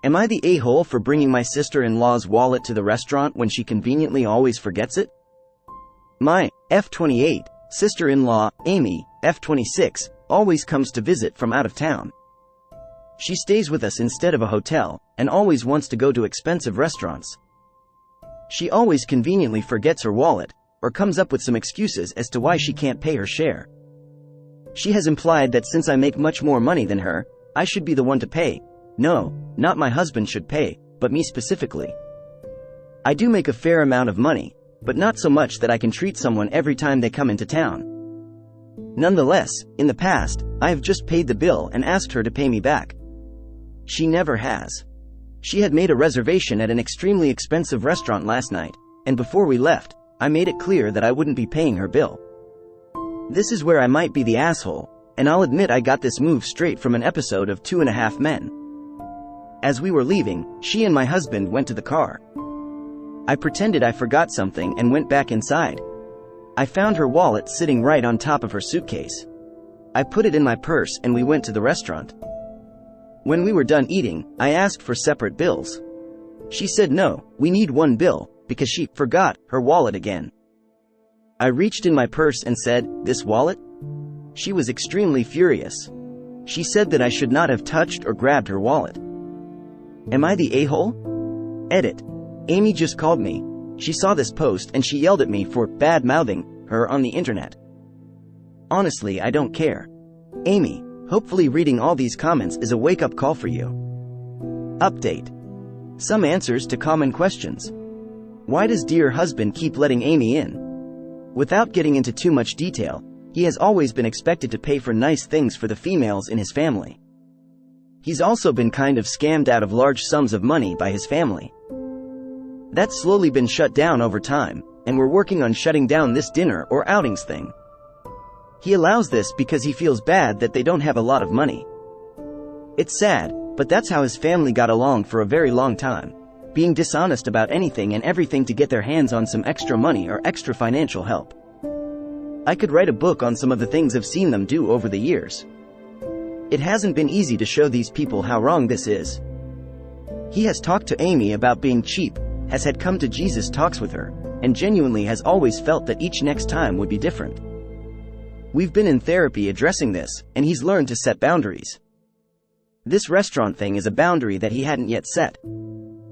Am I the a-hole for bringing my sister-in-law's wallet to the restaurant when she conveniently always forgets it? My F28 sister-in-law, Amy, F26, always comes to visit from out of town. She stays with us instead of a hotel, and always wants to go to expensive restaurants. She always conveniently forgets her wallet, or comes up with some excuses as to why she can't pay her share. She has implied that since I make much more money than her, I should be the one to pay. No, not my husband should pay, but me specifically. I do make a fair amount of money, but not so much that I can treat someone every time they come into town. Nonetheless, in the past, I have just paid the bill and asked her to pay me back. She never has. She had made a reservation at an extremely expensive restaurant last night, and before we left, I made it clear that I wouldn't be paying her bill. This is where I might be the asshole, and I'll admit I got this move straight from an episode of 2.5 Men. As we were leaving, she and my husband went to the car. I pretended I forgot something and went back inside. I found her wallet sitting right on top of her suitcase. I put it in my purse and we went to the restaurant. When we were done eating, I asked for separate bills. She said no, we need one bill, because she forgot her wallet again. I reached in my purse and said, "This wallet?" She was extremely furious. She said that I should not have touched or grabbed her wallet. Am I the a-hole? Edit. Amy just called me. She saw this post and she yelled at me for bad-mouthing her on the internet. Honestly, I don't care. Amy, hopefully reading all these comments is a wake-up call for you. Update. Some answers to common questions. Why does dear husband keep letting Amy in? Without getting into too much detail, he has always been expected to pay for nice things for the females in his family. He's also been kind of scammed out of large sums of money by his family. That's slowly been shut down over time, and we're working on shutting down this dinner or outings thing. He allows this because he feels bad that they don't have a lot of money. It's sad, but that's how his family got along for a very long time, being dishonest about anything and everything to get their hands on some extra money or extra financial help. I could write a book on some of the things I've seen them do over the years. It hasn't been easy to show these people how wrong this is. He has talked to Amy about being cheap, has had come to Jesus talks with her, and genuinely has always felt that each next time would be different. We've been in therapy addressing this, and he's learned to set boundaries. This restaurant thing is a boundary that he hadn't yet set.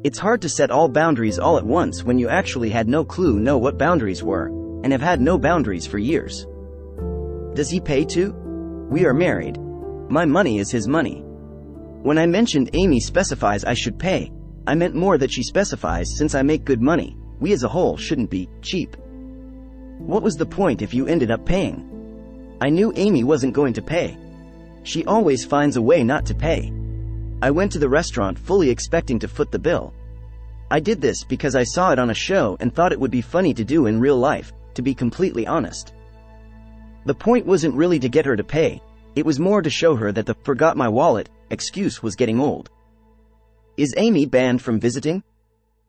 It's hard to set all boundaries all at once when you actually had no clue what boundaries were, and have had no boundaries for years. Does he pay too? We are married. My money is his money. When I mentioned Amy specifies I should pay, I meant more that she specifies since I make good money, we as a whole shouldn't be cheap. What was the point if you ended up paying? I knew Amy wasn't going to pay. She always finds a way not to pay. I went to the restaurant fully expecting to foot the bill. I did this because I saw it on a show and thought it would be funny to do in real life, to be completely honest. The point wasn't really to get her to pay, it was more to show her that the "forgot my wallet" excuse was getting old. Is Amy banned from visiting?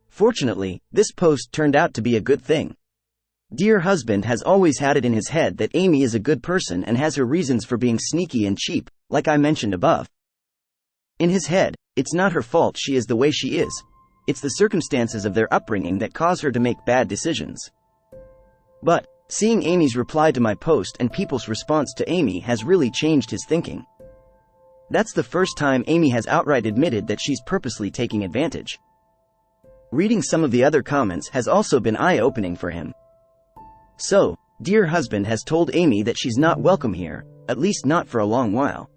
Fortunately, this post turned out to be a good thing. Dear husband has always had it in his head that Amy is a good person and has her reasons for being sneaky and cheap, like I mentioned above. In his head, it's not her fault she is the way she is. It's the circumstances of their upbringing that cause her to make bad decisions. But, seeing Amy's reply to my post and people's response to Amy has really changed his thinking. That's the first time Amy has outright admitted that she's purposely taking advantage. Reading some of the other comments has also been eye-opening for him. So, dear husband has told Amy that she's not welcome here, at least not for a long while.